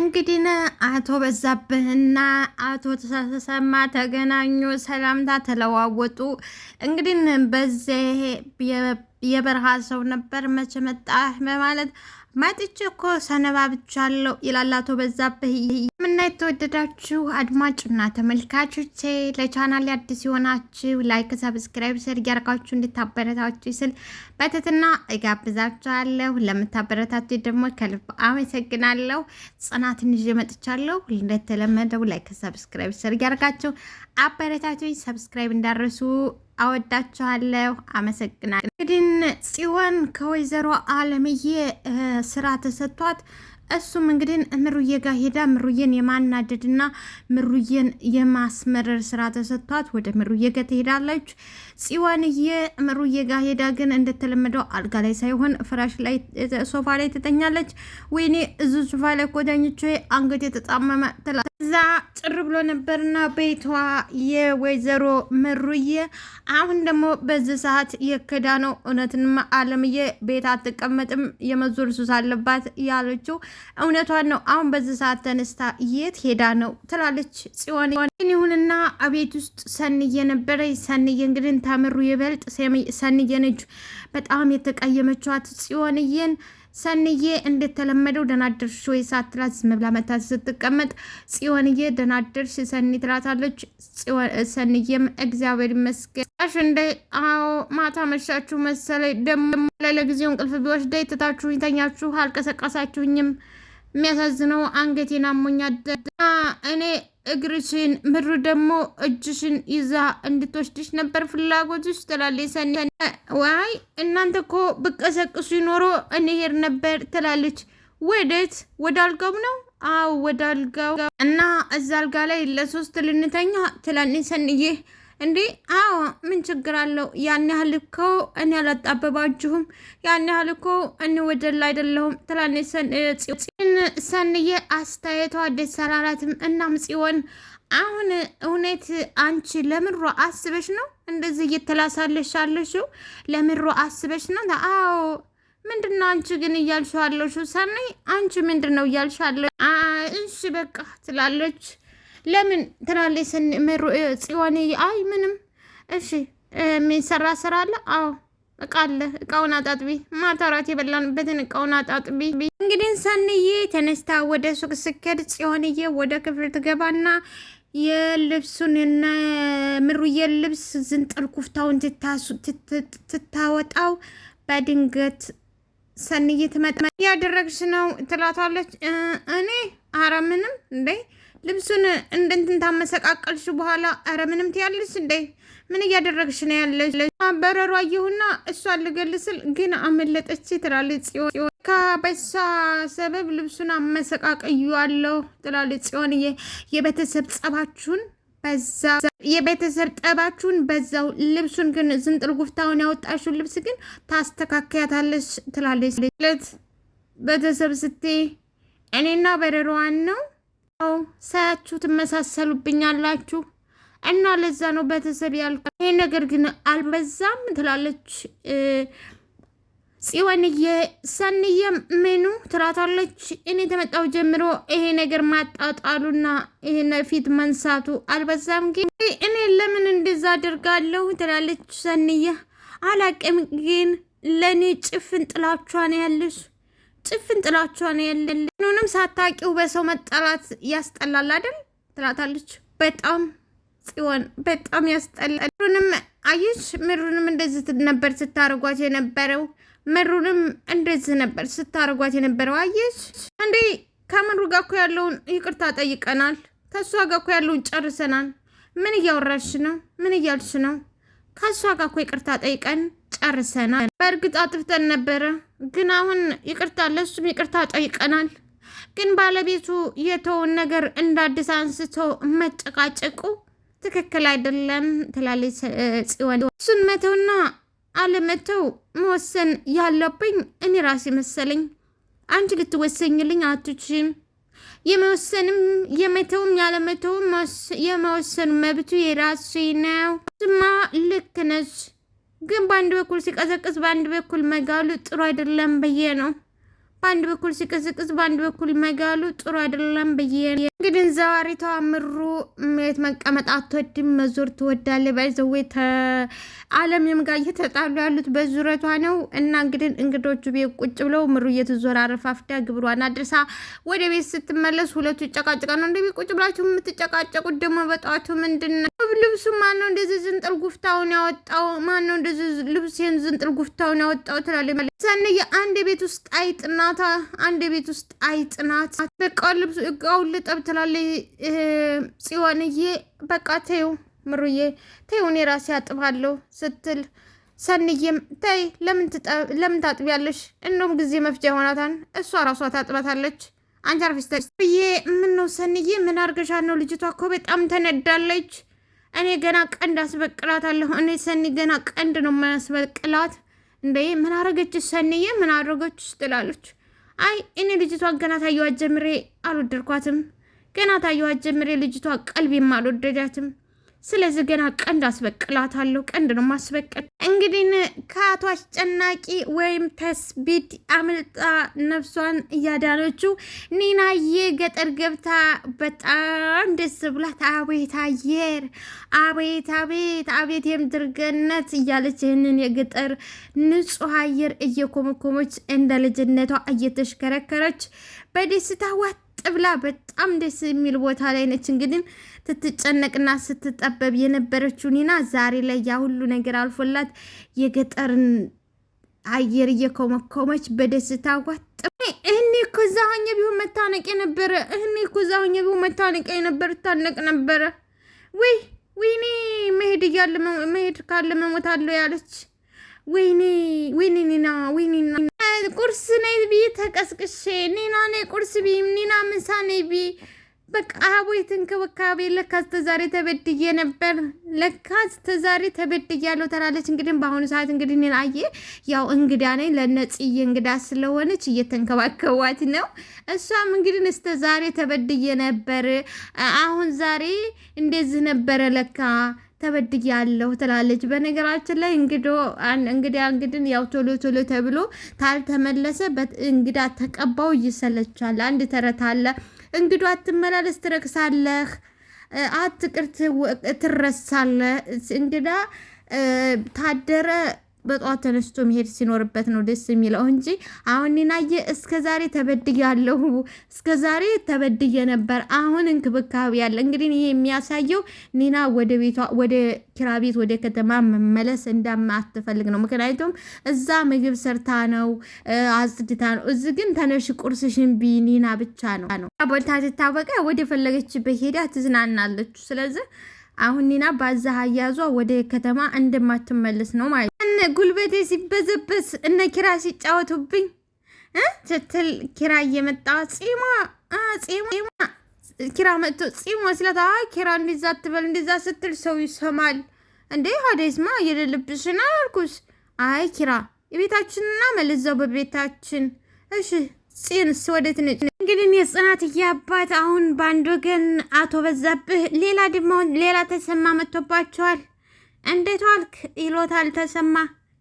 እንግዲህ አቶ በዛብህና አቶ ተሰማ ተገናኙ፣ ሰላምታ ተለዋወጡ። እንግዲህ በዚህ የበረሃ ሰው ነበር መቼ መጣህ በማለት መጥቼ እኮ ሰነባብቻለሁ ይላል አቶ በዛብህ። ምና የተወደዳችሁ አድማጭና ተመልካቾቼ ለቻናል አዲስ የሆናችሁ ላይክ፣ ሰብስክራይብ፣ ሼር እያደረጋችሁ እንድታበረታችሁ ስል በትህትና እጋብዛችኋለሁ። ለምታበረታችሁ ደግሞ ከልብ አመሰግናለሁ። ጽናትን ይዤ መጥቻለሁ። እንደተለመደው ላይክ፣ ሰብስክራይብ፣ ሼር እያደረጋችሁ አበረታችሁ። ሰብስክራይብ እንዳረሱ አወዳችኋለሁ። አመሰግናለሁ። እንግዲህ ጽዮን ከወይዘሮ አለምዬ ስራ ተሰጥቷት እሱም እንግዲህ ምሩዬ ጋር ሄዳ ምሩዬን የማናደድና ምሩዬን የማስመረር ስራ ተሰጥቷት ወደ ምሩዬ ጋር ትሄዳለች። ጽዮንዬ ምሩዬ ጋር ሄዳ ግን እንደተለመደው አልጋ ላይ ሳይሆን ፍራሽ ላይ ሶፋ ላይ ትተኛለች። ወይኔ እዚ ሶፋ ላይ እኮ ተኝቼ አንገቴ የተጣመመ እዛ ጭር ብሎ ነበርና ቤቷ የወይዘሮ ምሩዬ። አሁን ደግሞ በዚህ ሰዓት የከዳ ነው። እውነትንም አለምዬ ቤት አትቀመጥም የመዞር ሱስ አለባት ያለችው እውነቷን ነው። አሁን በዚህ ሰዓት ተነስታ የት ሄዳ ነው ትላለች ጽዮን። ይሁንና አቤት ውስጥ ሰንዬ ነበረ። ሰንዬ እንግዲህ ታምሩ ይበልጥ ሰንዬ ነች በጣም የተቀየመችዋት ጽዮንዬን። ሰንዬ እንደተለመደው ደናደርሽ ወይ ሳትላት ዝም ብላ መታ ስትቀመጥ ጽዮንዬ ደናደርሽ ሰኒ ትላታለች። ሰንዬም እግዚአብሔር ይመስገን እንደ አዎ ማታ መሻችሁ መሰለኝ። ደግሞ ለጊዜው እንቅልፍ ቢወስደኝ ትታችሁኝ ተኛችሁ፣ አልቀሰቀሳችሁኝም። የሚያሳዝነው አንገቴን አሞኛል። እኔ እግርሽን ምሩ ደግሞ እጅሽን ይዛ እንድትወስድሽ ነበር ፍላጎትሽ ትላለች ሰኒ። ዋይ እናንተ እኮ ብቀሰቅሱ ይኖሮ እኔ ሄድ ነበር ትላለች። ወዴት? ወደ አልጋው ነው? አዎ ወደ አልጋው እና እዛ አልጋ ላይ ለሶስት ልንተኛ ትላለች ሰንዬ። እንዴ አዎ ምን ችግር አለው? ያን ያህል እኮ እኔ አላጣበባችሁም፣ ያን ያህል እኮ እኔ ወደላ አይደለሁም ትላለች ሰንዬ። አስተያየቷ ደስ አላላትም። እናም ጽዮን አሁን እውነት አንቺ ለምሮ አስበሽ ነው እንደዚህ እየተላሳለሽ አለሽው? ለምሮ አስበሽ ነው? አዎ ምንድነው አንቺ ግን እያልሽው አለሽው? ሰንዬ አንቺ ምንድነው እያልሻለሽ? እሺ በቃ ትላለች። ለምን ትላለች ጽዮን። አይ ምንም። እሺ የሚሰራ ስራ አለ? አዎ እቃ አለ፣ እቃውን አጣጥቢ። ማታ እራት የበላንበትን እቃውን አጣጥቢ። እንግዲህ ሰንዬ ተነስታ ወደ ሱቅ ስከድ ጽዮንዬ ወደ ክፍል ትገባና የልብሱን እና ምሩዬን ልብስ ዝንጥል ኩፍታውን ትታወጣው በድንገት ሰንዬ ትመጣ። ያደረግሽ ነው ትላታለች። እኔ አረ ምንም እንዴ ልብሱን እንደንትን ታመሰቃቀልሽ በኋላ አረ ምንም ትያለሽ እንዴ? ምን እያደረግሽ ነው ያለሽ? በረሯ አየሁና እሷን ልገልስል ግን አመለጠች ትላለች ጽዮን። ከበሳ ሰበብ ልብሱን አመሰቃቀዩዋለሁ ትላለች ጽዮንዬ። የቤተሰብ ጠባችሁን በዛው ልብሱን ግን ዝንጥል ጉፍታውን ያወጣሽውን ልብስ ግን ታስተካከያታለች ትላለች። ቤተሰብ ስትይ እኔና በረሯን ነው ሳያችሁ ትመሳሰሉብኛላችሁ እና ለዛ ነው ቤተሰብ ያልኩ። ይሄ ነገር ግን አልበዛም ትላለች ጽዮንዬ። ሰንዬም ምኑ ትላታለች። እኔ ተመጣው ጀምሮ ይሄ ነገር ማጣጣሉና ይሄን ፊት መንሳቱ አልበዛም? ግን እኔ ለምን እንደዛ አደርጋለሁ ትላለች ሰንዬ። አላቅም ግን ለእኔ ጭፍን ጥላቿ ነው ያለሽ፣ ጭፍን ጥላቿ ነው ያለለ። ምንም ሳታቂው በሰው መጠላት ያስጠላል አይደል ትላታለች። በጣም ጽዮን በጣም ያስጠላል። ምሩንም አየሽ፣ ምሩንም እንደዚህ ነበር ስታረጓት የነበረው። ምሩንም እንደዚህ ነበር ስታረጓት የነበረው። አየሽ እንዴ ከምሩ ጋር እኮ ያለውን ይቅርታ ጠይቀናል። ከእሷ ጋር እኮ ያለውን ጨርሰናል። ምን እያወራሽ ነው? ምን እያልሽ ነው? ከእሷ ጋር እኮ ይቅርታ ጠይቀን ጨርሰናል። በእርግጥ አጥፍተን ነበረ፣ ግን አሁን ይቅርታ ለሱም ይቅርታ ጠይቀናል። ግን ባለቤቱ የተውን ነገር እንደ አዲስ አንስቶ መጨቃጨቁ ትክክል አይደለም ትላለች ጽዮን። እሱን መተውና አለመተው መወሰን ያለብኝ እኔ ራሴ መሰለኝ። አንቺ ልትወሰኝልኝ አትችም። የመወሰንም የመተውም ያለመተውም የመወሰኑ መብቱ የራሴ ነው። ስማ ልክ ነች፣ ግን በአንድ በኩል ሲቀዘቅዝ በአንድ በኩል መጋሉ ጥሩ አይደለም ብዬ ነው። በአንድ በኩል ሲቀዝቅዝ በአንድ በኩል መጋሉ ጥሩ አይደለም ብዬ እንግዲህ ዛሬቷ ምሩ ቤት መቀመጥ አትወድም፣ መዞር ትወዳለች። ባይዘዌ አለምም ጋር እየተጣሉ ያሉት በዙረቷ ነው። እና እንግዲህ እንግዶቹ ቤት ቁጭ ብለው ምሩ እየተዞራ አረፋፍዳ ግብሯን አድርሳ ወደ ቤት ስትመለስ ሁለቱ ይጨቃጨቃ ነው። እንደ ቤት ቁጭ ብላችሁ የምትጨቃጨቁት ደግሞ በጠዋቱ ምንድን ነው? ልብሱ ማነው እንደዚህ ዝንጥል ጉፍታውን ያወጣው? ማነው እንደዚህ ልብሴን ዝንጥል ጉፍታውን ያወጣው? ትላለች ሰንዬ። አንድ ቤት ውስጥ አይጥናታ፣ አንድ ቤት ውስጥ አይጥናት። በቃ ልብሱ እቃውን ልጠብ ትላለች ጽዮንዬ። በቃ ተይው ምሩዬ ተይው እኔ ራሴ አጥባለሁ ስትል ሰንዬም ተይ ለምን ታጥቢያለሽ? እንደውም ጊዜ መፍጃ ይሆናታል፣ እሷ ራሷ ታጥባታለች። አንቺ አርፊስተሽ ብዬ ምን ነው ሰንዬ ምን አርገሻት ነው? ልጅቷ እኮ በጣም ተነዳለች። እኔ ገና ቀንድ አስበቅላታለሁ። እኔ ሰኒ ገና ቀንድ ነው የማያስበቅላት። እንዴ ምን አረገችሽ ሰኒዬ? ምን አረገችሽ ትላለች። አይ እኔ ልጅቷን ገና ታየዋት ጀምሬ አልወደድኳትም። ገና ታየዋት ጀምሬ ልጅቷ ቀልቤም አልወደዳትም። ስለዚህ ገና ቀንድ አስበቅላታለሁ። ቀንድ ነው ማስበቅል። እንግዲህ ከአቶ አስጨናቂ ወይም ተስቢድ አምልጣ ነፍሷን እያዳነችው ኒናዬ ገጠር ገብታ በጣም ደስ ብላት አቤት አየር፣ አቤት አቤት አቤት የምድር ገነት እያለች ይህንን የገጠር ንጹህ አየር እየኮመኮመች እንደ ልጅነቷ እየተሽከረከረች በደስታ ዋት ጥብላ በጣም ደስ የሚል ቦታ ላይ ነች። እንግዲህ ስትጨነቅና ስትጠበብ የነበረችው ኒና ዛሬ ላይ ያ ሁሉ ነገር አልፎላት የገጠርን አየር እየኮመኮመች በደስታ ዋጥ እኔ እኮ እዛ ሆኜ ቢሆን መታነቅ የነበረ ታነቅ ነበረ። ወይኔ መሄድ ካለ መሞታለሁ ያለች ወይኔ ኒና ቁርስ ነይ ቢ ተቀስቅሼ ኒና ነይ ቁርስ ቢ ኒና ምሳ ነይ ቢ በቃ አቦይት እንክብካቤ ለካስ ተዛሬ ተበድዬ ነበር፣ ለካስ ተዛሬ ተበድያለሁ ተላለች። እንግዲህ በአሁኑ ሰዓት እንግዲህ ኒና ያው እንግዳ ነኝ ለነጽዬ እንግዳ ስለሆነች እየተንከባከቧት ነው። እሷም እንግዲህ እስከ ዛሬ ተበድዬ ነበር፣ አሁን ዛሬ እንደዚህ ነበረ ለካ ተበድያለሁ ትላለች። በነገራችን ላይ እንግዲህ ያው ቶሎ ተብሎ ታልተመለሰ እንግዳ ተቀባው ይሰለቻል። አንድ ተረት አለ፣ እንግዶ አትመላለስ ትረክሳለህ፣ አትቅር ትረሳለህ። እንግዳ ታደረ በጧት ተነስቶ መሄድ ሲኖርበት ነው ደስ የሚለው እንጂ አሁን ኒናዬ እስከዛሬ ተበድያለሁ፣ እስከዛሬ ተበድየ ነበር፣ አሁን እንክብካቤ ያለ። እንግዲህ ይሄ የሚያሳየው ኒና ወደ ቤቷ ወደ ኪራ ቤት ወደ ከተማ መመለስ እንደማትፈልግ ነው። ምክንያቱም እዛ ምግብ ሰርታ ነው አጽድታ ነው። እዚህ ግን ተነሽ ቁርስሽን ቢ ኒና ብቻ ነው ቦታ ትታወቀ ወደ ፈለገችበት ሄዳ ትዝናናለች። ስለዚህ አሁን ኒና ባዛ አያዟ ወደ ከተማ እንደማትመለስ ነው ማለት ነው። ጉልበቴ ሲበዘበስ እነ ኪራ ሲጫወቱብኝ ስትል ኪራ እየመጣ ጺማ ኪራ መጥቶ ጺማ ስለታ ኪራ እንዲዛ ትበል እንዲዛ ስትል ሰው ይሰማል እንዴ? ሀዴስማ የሌለብሽና አልኩስ። አይ ኪራ የቤታችንና መልዛው በቤታችን እሺ ጽንስ ወዴት ነች? እንግዲህ የጽናት እያባት አሁን በአንድ ወገን አቶ በዛብህ ሌላ ተሰማ መጥቶባቸዋል። እንዴት ዋልክ ይሎታል ተሰማ።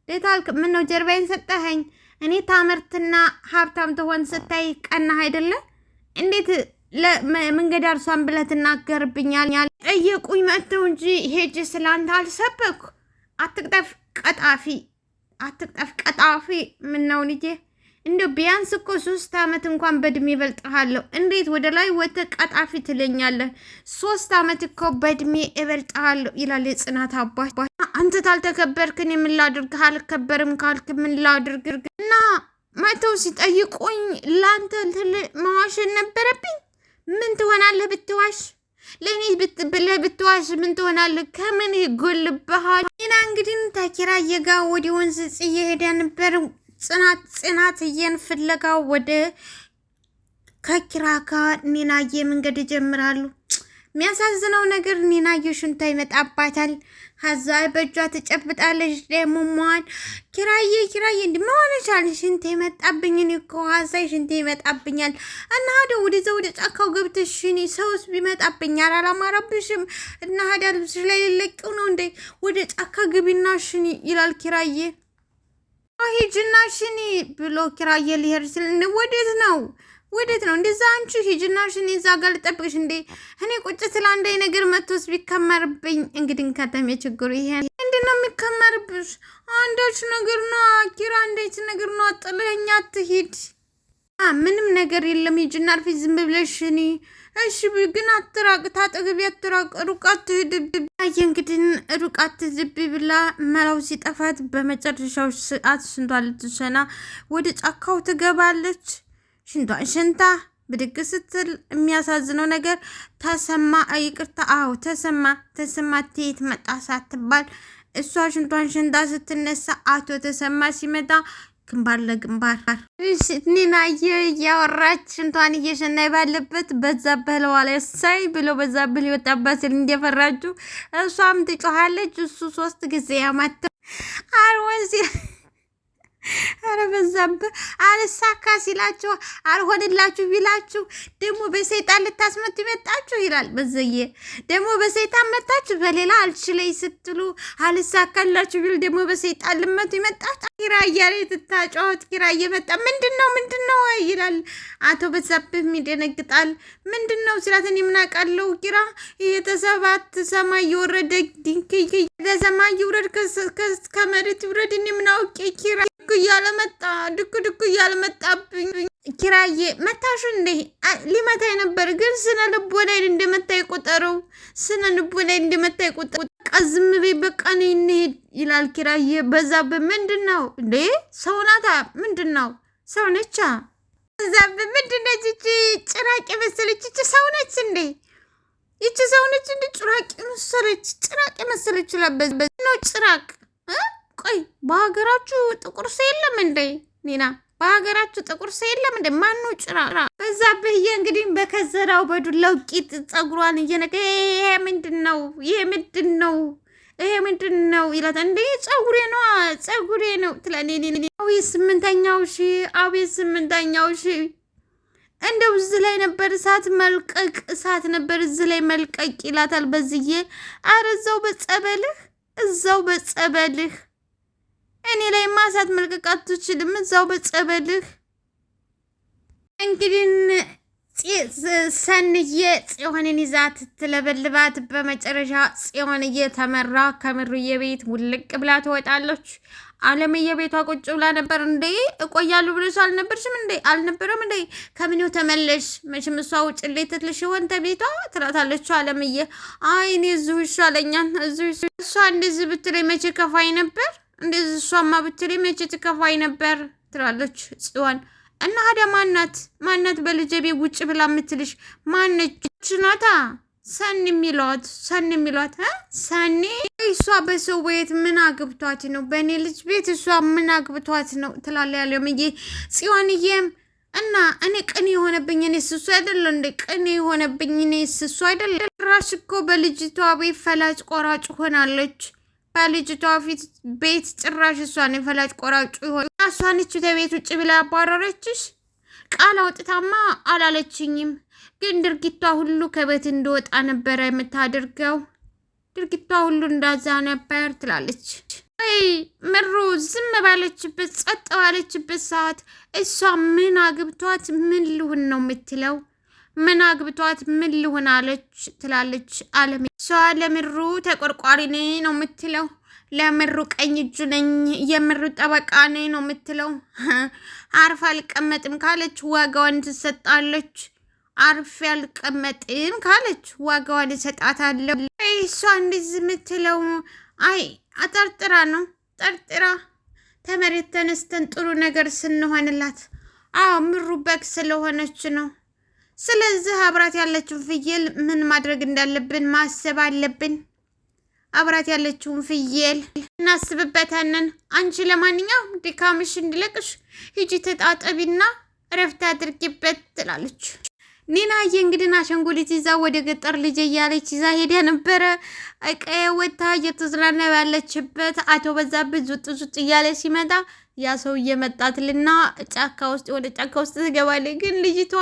እንዴት ዋልክ? ምነው ጀርባዬን ሰጠኸኝ? እኔ ታምርትና ሀብታም ትሆን ስታይ ቀናህ አይደለ? እንዴት ለመንገድ አርሷን ብለህ ትናገርብኛል? ጠየቁኝ መጥተው እንጂ ሄጅ ስላንተ አልሰበኩ። አትቅጠፍ ቀጣፊ ምነው ልጄ እንደ ቢያንስ እኮ 3 ዓመት እንኳን በእድሜ እበልጥሃለሁ። እንዴት ወደ ላይ ወተ ቀጣፊ ትለኛለህ? 3 ዓመት እኮ በእድሜ እበልጥሃለሁ ይላል የጽናት አባት። አንተ ታልተከበርክን የምላድርግ አልከበርም ካልክ ምን ላድርግ? እና መተው ሲጠይቁኝ ላንተ መዋሸን ነበረብኝ። ምን ትሆናለህ ብትዋሽ? ለኔ ብትዋሽ ምን ትሆናለህ? ከምን ይጎልብሃል? እና እንግዲህ ተኪራዬ ጋር ወደ ወንዝ እየሄደ ነበር። ጽናትዬን ፍለጋው ወደ ከኪራ ጋር ኒናዬ መንገድ ይጀምራሉ። የሚያሳዝነው ነገር ኒናዬ ሽንታ ይመጣባታል። ሀዛ በእጇ ትጨብጣለች። ደግሞ ሟን ኪራዬ እንዲመሆነቻል ሽንታ ይመጣብኝ እኮ ሀዛይ ሽንታ ይመጣብኛል እና ወደዛ ወደ ጫካው ገብተሽ ሽኒ ሰውስ ቢመጣብኛል አላማረብሽም እና ሀዳ ልብስሽ ላይ ልለቂው ነው እንደ ወደ ጫካ ግቢና ሽኒ ይላል ኪራዬ። ሂጂና ሽኒ ብሎ ኪራዬ ሊሄድ ሲል ወዴት ነው እንደዛ? አንቺ ሂጂና ሽኒ እዛ ጋር ልጠብቅሽ እንዴ? እኔ ቁጭ ስለ አንድ ነገር መጥቶስ ቢከመርብኝ። እንግዲህ ከተሜ ችግሩ ይሄ ምንድነው የሚከመርብሽ? አንዳች ነገር ነው ኪራ፣ አንዳች ነገር ነው። ጥለኸኝ አትሂድ። ምንም ነገር የለም። ሂጂና አልፊ ዝም ብለሽ ሽኒ። እሺ ግን አትራቅ፣ ታጠገቢ አትራቅ፣ ሩቅ አትሂድ። እንግዲህ ሩቅ አትዝብ ብላ መላው ሲጠፋት በመጨረሻው ሰዓት ሽንቷን ልትሸና ወደ ጫካው ትገባለች። ሽንቷን ሸንታ ብድግ ስትል የሚያሳዝነው ነገር ተሰማ፣ ይቅርታ፣ አዎ ተሰማ ትሄድ መጣ ሳትባል እሷ ሽንቷን ሸንታ ስትነሳ አቶ ተሰማ ሲመጣ ግንባር ለግንባር ኒናዬ እያወራች ሽንቷን እየሸና ባለበት በዛብህ ለዋላ ሳይ ብሎ በዛብህ ሊወጣባት ስል እንደፈራችሁ እሷም ትጮኻለች። እሱ 3 ጊዜ ያማተ አልወንዚ አረ በዛብህ አልሳካ ሲላችሁ አልሆንላችሁ ቢላችሁ ደግሞ በሰይጣን ልታስመቱ ይመጣችሁ ይላል። በዘየ ደግሞ በሰይጣን መጣችሁ በሌላ አልችለይ ስትሉ አልሳካላችሁ ቢል ደግሞ በሰይጣን ልመቱ ይመጣችሁ። ኪራዬ ላይ ትታጫወት ኪራዬ መጣ ምንድነው ይላል። አቶ በዛብህ ይደነግጣል። ምንድነው ሲላት እኔ ምን አውቃለሁ ኪራ የተሰባት ሰማይ የወረደ ድንክይ ከሰማይ ይውረድ ከመሬት ይውረድ እኔ ምን አውቄ ኪራ ድክ እያለ መጣብኝ። ኪራዬ መታሹ እንዴ? ሊመታኝ ነበር ግን ስነ ልቦናዬን እንደመታኝ ቆጠረው። ስነ ልቦናዬን እንደመታኝ ቆጠረው። ዝም በይ በቃ ነይ እንሂድ ይላል ኪራዬ። በዛብህ ምንድነው እንዴ? ሰው ናታ ምንድነው? ሰው ነቻ። በዛብህ ምንድነች እቺ ጭራቅ የመሰለች እቺ ሰው ነች እንዴ? ይቺ ሰው ነች እንዴ? ጭራቅ የመሰለች ለበዝ ነው ጭራቅ። ቆይ በሀገራችሁ ጥቁር ሰው የለም እንዴ? ኒና በሀገራችሁ ጥቁር ሰው የለም እንዴ? ማነው ጭራቅ? በዛብህ እንግዲህ በከዘራው በዱላው ቂጥ ጸጉሯን እየነቀ ይሄ ምንድነው ይላታ። እንዴ ጸጉሬ ነው ትላለች። አቤት 8ኛው ሺህ እንደው እዚህ ላይ ነበር እሳት ነበር እዚህ ላይ መልቀቅ ይላታል። በዝዬ አረ እዛው በጸበልህ እኔ ላይ ማሳት መልቀቅ አትችልም። እዛው በጸበልህ እንግዲህ ሰንዬ ጽዮንን ይዛት ትለበልባት። በመጨረሻ ጽዮንዬ ተመራ ከምሩዬ ቤት ውልቅ ብላ ትወጣለች። አለምዬ ቤቷ ቁጭ ብላ ነበር። እንዴ እቆያለሁ ብለሽ አልነበርሽም እንዴ? አልነበረም እንዴ? ከምኔው ተመለሽ? መቼም እሷ ውጭ ልትልሽ ይሆን ተቤቷ ትላታለች አለምዬ። አይ እኔ እዚሁ ይሻለኛል። እሷ እንደዚህ ብትለኝ መቼ ከፋኝ ነበር? እንደዚህ እሷማ ብትለኝ መቼ ትከፋኝ ነበር ትላለች ጽዮን። እና ሀዳ ማናት በልጄ ቤት ውጭ ብላ የምትልሽ ማነች? ናታ ሰኒ የሚሏት ሰኒ። እሷ በሰው ቤት ምን አግብቷት ነው? በእኔ ልጅ ቤት እሷ ምን አግብቷት ነው ትላለ ያለምዬ። ጽዮንዬም እና እኔ ቅኔ የሆነብኝ እኔ ስሱ አይደለ እንዴ? ቅኔ የሆነብኝ እኔ ስሱ አይደለ? ራሽ እኮ በልጅቷ ቤት ፈላጭ ቆራጭ ሆናለች። በልጅቷ ፊት ቤት ጭራሽ እሷን የፈላጭ ቆራጩ ይሆን እሷንች ተቤት ውጭ ብላ ያባረረችሽ። ቃል አውጥታማ አላለችኝም፣ ግን ድርጊቷ ሁሉ ከቤት እንደወጣ ነበረ የምታደርገው። ድርጊቷ ሁሉ እንዳዛ ነበር ትላለች። ምሩ ዝም ባለችበት ጸጥ ባለችበት ሰዓት እሷ ምን አግብቷት ምን ልሁን ነው የምትለው? ምን አግብቷት ምን ልሁን አለች ትላለች አለም። እሷ ለምሩ ተቆርቋሪ ነኝ ነው የምትለው። ለምሩ ቀኝ እጁ ነኝ፣ የምሩ ጠበቃ ነኝ ነው የምትለው። አርፍ አልቀመጥም ካለች ዋጋዋን ትሰጣለች። አርፍ አልቀመጥም ካለች ዋጋዋን እሰጣታለሁ። እሷ እንደዚህ የምትለው አይ አጠርጥራ ነው። ጠርጥራ ተመሬት ተነስተን ጥሩ ነገር ስንሆንላት ምሩ በግ ስለሆነች ነው። ስለዚህ አብራት ያለችውን ፍየል ምን ማድረግ እንዳለብን ማሰብ አለብን። አብራት ያለችውን ፍየል እናስብበታለን። አንቺ ለማንኛውም ድካምሽ እንዲለቅሽ ሂጂ ተጣጠቢና እረፍት አድርጊበት ትላለች። ኒናዬ እንግዲህ አሻንጉሊት ይዛ ወደ ገጠር ልጅ እያለች ይዛ ሄዳ ነበረ። ቀየ ወታ እየተዝናና ያለችበት አቶ በዛብህ ዙጥ እያለ ሲመጣ ያ ሰው እየመጣትልና ወደ ጫካ ውስጥ ትገባለች። ግን ልጅቷ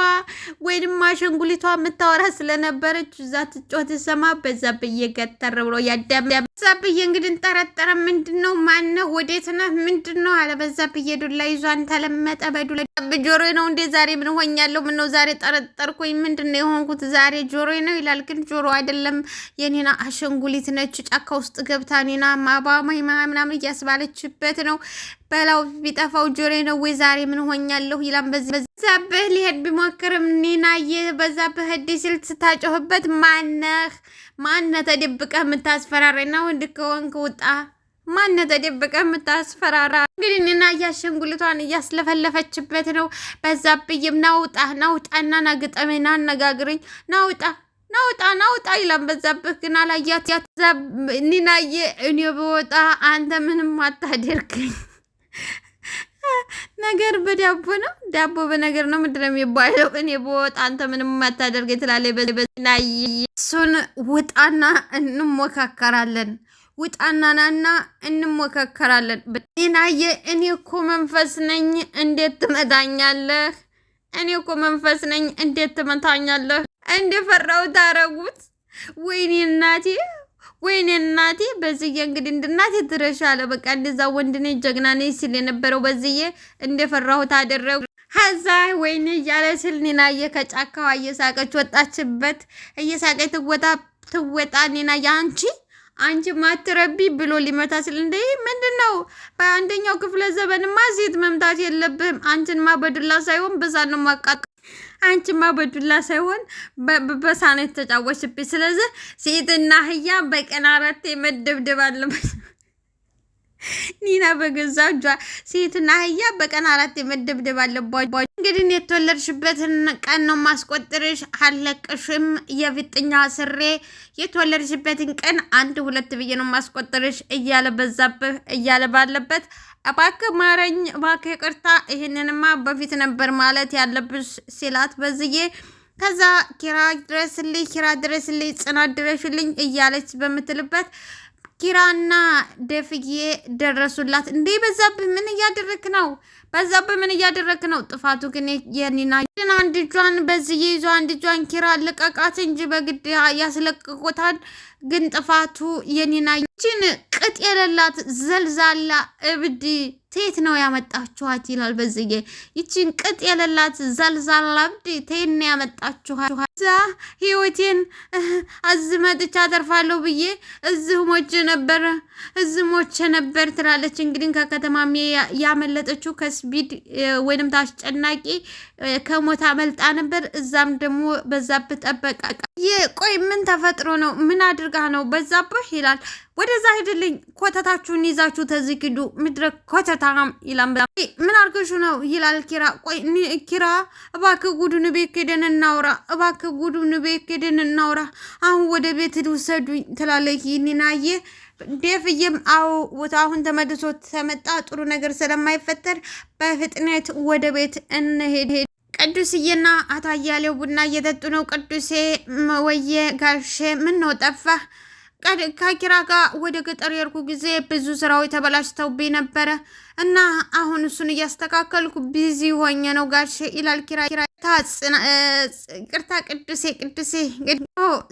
ወይንም አሻንጉሊቷ የምታወራ ስለነበረች እዛ ትጮህ ትሰማ። በዛብህ እየገተር ብሎ ያዳም በዛብዬ እንግዲህ እንጠረጠረ። ምንድነው? ማነው? ወዴት ነህ? ምንድነው አለ በዛብዬ። ዱላ ይዟን ተለመጠ። በዱላ ጆሮ ነው እንዴ? ዛሬ ምን ሆኛለሁ? ምን ነው ዛሬ ጠረጠርኩኝ? ምንድነው የሆንኩት? ዛሬ ጆሮ ነው ይላል። ግን ጆሮ አይደለም፣ የኔና አሸንጉሊት ነች። ጫካ ውስጥ ገብታ ኔና ማባማይ ምናምን እያስባለችበት ነው። በላው ቢጠፋው ጆሮ ነው ወይ? ዛሬ ምን ሆኛለሁ ይላል። በዛብህ ሊሄድ ቢሞክርም ኒናዬ በዛብህ ሄድ ሲል ስታጮህበት ማነህ ተደብቀህ የምታስፈራራኝ? ነው ወንድ ከሆንክ ውጣ። ማነህ ተደብቀህ የምታስፈራራ? እንግዲህ ኒና አሻንጉሊቷን እያስለፈለፈችበት ነው። በዛብህም ናውጣና ናግጠሜና አነጋግረኝ ናውጣ ይላል። በዛብህ ግን አላያት። ኒናዬ እኔ በወጣ አንተ ምንም አታደርገኝ። ነገር በዳቦ ነው፣ ዳቦ በነገር ነው። ምንድነው የሚባለው? እኔ በወጣ አንተ ምንም አታደርገኝ ትላለች። በናይ እሱን ውጣና እንሞካከራለን። ውጣና ናና እንሞካከራለን። ናየ እኔ እኮ መንፈስ ነኝ፣ እንዴት ትመታኛለህ? እኔ እኮ መንፈስ ነኝ፣ እንዴት ትመታኛለህ? እንደፈራው ታረጉት። ወይኔ እናቴ በዝዬ እንግዲህ እናቴ ትረሻለ። በቃ እንደዛ ወንድ ነኝ ጀግና ነኝ ሲል የነበረው በዝዬ እንደፈራሁት አደረጉ። ሀዛ ወይኔ እያለ ስል ኒናዬ ከጫካዋ እየሳቀች ወጣችበት። እየሳቀች ትወጣ ኒናዬ አንቺ ማትረቢ ብሎ ሊመታ ሲል እንደ ምንድነው? በአንደኛው ክፍለ ዘመንማ ሴት መምታት የለብህም። አንቺንማ በዱላ ሳይሆን በሳት ነው ማቃጥ። አንቺማ በዱላ ሳይሆን በሳት ነው የተጫወችብኝ። ስለዚህ ሴትና አህያ በቀን 4 መደብደብ አለበት። ኒና በገዛ እጇ ሴትና አህያ በቀን 4 መደብደብ አለባቸው። እንግዲህ የተወለድሽበትን ቀን ነው ማስቆጥርሽ፣ አለቅሽም የፊጥኛ ስሬ የተወለድሽበትን ቀን 1 2 ብዬ ነው ማስቆጥርሽ እያለ በዛብህ እያለ ባለበት እባክህ ማረኝ፣ እባክህ ይቅርታ፣ ይሄንንማ በፊት ነበር ማለት ያለብሽ ሲላት በዝዬ ከዛ ኪራ ድረስልኝ ጽናት ድረሽልኝ እያለች በምትልበት ኪራና ደፍዬ ደረሱላት። እንዴ በዛብህ ምን እያደረክ ነው? ጥፋቱ ግን የኒና አንድ እጇን በዝዬ ይዞ አንድ እጇን ኪራ ልቀቃት እንጂ በግድ ያስለቅቁታል። ግን ጥፋቱ የኒና ይችን ቅጥ የሌላት ዘልዛላ እብድ ቴት ነው ያመጣችኋት ይላል በዝዬ። ይችን ቅጥ የሌላት ዘልዛላ እብድ ቴት ነው ያመጣችኋት። እዛ ህይወቴን አዝመጥቻ አተርፋለሁ ብዬ እዚህ ሞቼ ነበር ትላለች። እንግዲህ ከከተማም ያመለጠችው ከስቢድ ወይንም ታስጨናቂ ከሞት አመልጣ ነበር። እዛም ደግሞ በዛብህ ጠበቃ። ቆይ ምን ተፈጥሮ ነው? ምን አድርጋ ነው በዛብህ ይላል። ወደዛ ሄድልኝ፣ ኮተታችሁን ይዛችሁ ተዝግዱ፣ ምድረ ኮተታም ይላል። ምን አርገሹ ነው ይላል ኪራ። ቆይ ኪራ እባክህ ጉዱን ቤት ሄደን እናውራ፣ አሁን ወደ ቤት ውሰዱኝ ትላለች ኒናዬ። ዴፍዬም አሁን ተመልሶ ተመጣ ጥሩ ነገር ስለማይፈጠር በፍጥነት ወደ ቤት እንሄድ። ቅዱስዬና አቶ አያሌው ቡና እየጠጡ ነው። ቅዱሴ ወየ ጋሼ ምን ነው ጠፋህ? ከኪራ ጋር ወደ ገጠር የርኩ ጊዜ ብዙ ስራዎች ተበላሽተውብኝ ነበረ እና አሁን እሱን እያስተካከልኩ ቢዚ ሆኜ ነው ጋሼ ይላል ኪራ። ቅርታ ቅዱሴ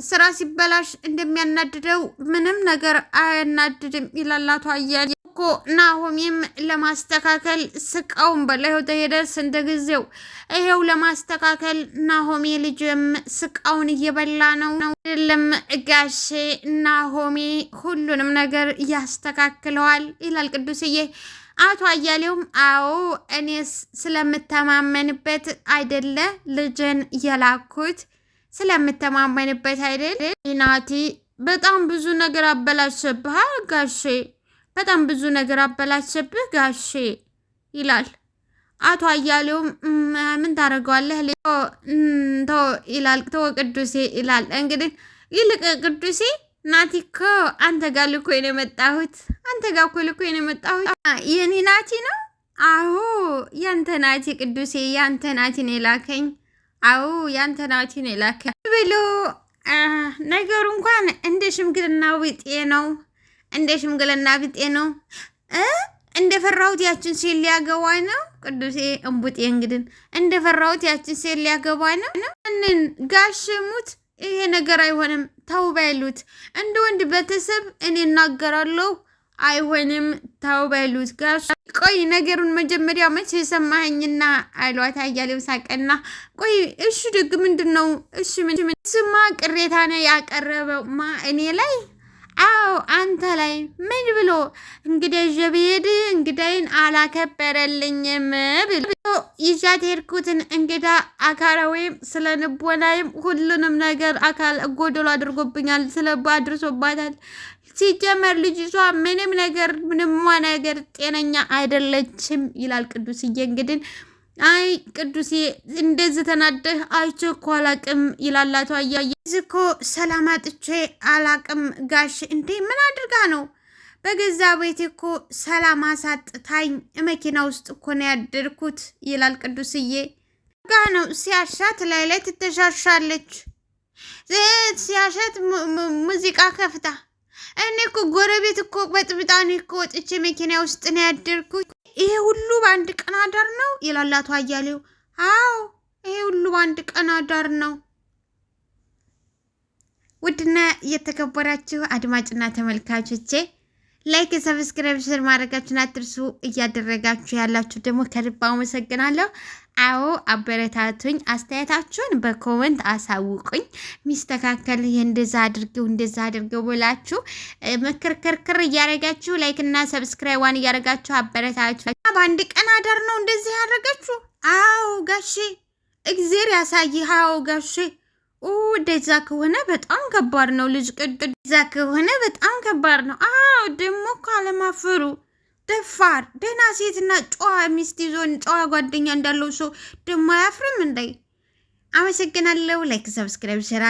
ስራ ሲበላሽ እንደሚያናድደው ምንም ነገር አያናድድም ይላል አቶ አያሌው። እኮ ናሆሜም ለማስተካከል ስቃውን በላይው ተሄደ ስንት ጊዜው ይሄው ለማስተካከል ናሆሜ ልጅም ስቃውን እየበላ ነው። አይደለም ጋሼ ናሆሜ ሁሉንም ነገር ያስተካክለዋል ይላል ቅዱስዬ። አቶ አያሌውም አዎ እኔስ ስለምተማመንበት አይደለ ልጅን የላኩት ስለምተማመንበት አይደል ናቲ። በጣም ብዙ ነገር አበላሸብህ ጋሼ፣ በጣም ብዙ ነገር አበላሸብህ ጋሼ ይላል። አቶ አያሌውም ምን ታደርገዋለህ ይላል። ተወ ቅዱሴ ይላል። እንግዲህ ይልቅ ቅዱሴ ናቲ እኮ አንተ ጋር ልኮኝ ነው የመጣሁት። የኔ ናቲ ነው? አዎ ያንተ ናቲ ቅዱሴ፣ ያንተ ናቲ ነው የላከኝ። አዎ ያንተ ናቲ ነው የላከኝ ብሎ ነገሩ እንኳን እንደ ሽምግልና ቢጤ ነው። እንደፈራሁት ያችን ሴት ሊያገባኝ ነው ቅዱሴ እምቡጤ። እንግዲህ እንደፈራሁት ያችን ሴት ሊያገባኝ ነው። እንን ጋሽ ሙት ይሄ ነገር አይሆንም ተው በሉት። እንደ ወንድ ቤተሰብ እኔ እናገራለሁ። አይሆንም ተው በሉት ጋሽ። ቆይ ነገሩን መጀመሪያ መቼ የሰማኸኝና አሏት አያሌው ሳቀና። ቆይ እሺ ደግ ምንድነው? እሺ ምን ስማ ቅሬታ ነው ያቀረበው እኔ ላይ? አዎ አንተ ላይ ምን ብሎ? እንግዲህ ጀብሄድ እንግዳይን አላከበረልኝም ብሎ ይዣት ሄድኩትን እንግዳ አካላዊም ስለ ልቦናይም ሁሉንም ነገር አካል ጎደሎ አድርጎብኛል። ስለባ አድርሶባታል። ሲጀመር ልጅቷ ምንም ነገር ጤነኛ አይደለችም ይላል ቅዱስዬ። እንግዲህ አይ ቅዱሴ እንደዚህ ተናደህ አይቼ እኮ አላቅም ይላላቷ። እኮ ሰላም አጥቼ አላቅም ጋሽ። እንዴ ምን አድርጋ ነው? በገዛ ቤት እኮ ሰላም አሳጥታኝ መኪና ውስጥ እኮ ነው ያደርኩት ይላል ቅዱስዬ። ጋ ነው ሲያሻት ላይ ትተሻሻለች። ሲያሻት ሙዚቃ ከፍታ እኔ እኮ ጎረቤት እኮ በጥብጣኔ እኮ ወጥቼ መኪና ውስጥ ነው ያደርኩት። ይሄ ሁሉ በአንድ ቀን አዳር ነው ይላል አቶ አያሌው። አዎ ይሄ ሁሉ በአንድ ቀን አዳር ነው። ውድና የተከበራችሁ አድማጭና ተመልካቾቼ ላይክ፣ ሰብስክራይብ፣ ሼር ማድረጋችሁን አትርሱ። እያደረጋችሁ ያላችሁ ደግሞ ከልብ አመሰግናለሁ። አዎ አበረታቱኝ። አስተያየታችሁን በኮመንት አሳውቁኝ። ሚስተካከል እንደዛ አድርገው ብላችሁ ምክርክር እያደረጋችሁ ላይክ እና ሰብስክራይብ ዋን እያደረጋችሁ አበረታችሁ። በአንድ ቀን አዳር ነው እንደዚህ ያደረጋችሁ? አዎ ጋሼ እግዜር ያሳይ። አዎ ጋሼ እንደዛ ከሆነ በጣም ከባድ ነው። ልጅ እንደዛ ከሆነ በጣም ከባድ ነው። አዎ ደግሞ ካለማፈሩ ደፋር ደህና ሴትና ጨዋ ሚስት ይዞን ጨዋ ጓደኛ እንዳለው ሰው ደግሞ አያፍርም እንዴ? አመሰግናለሁ። ላይክ ሰብስክራይብ ሼር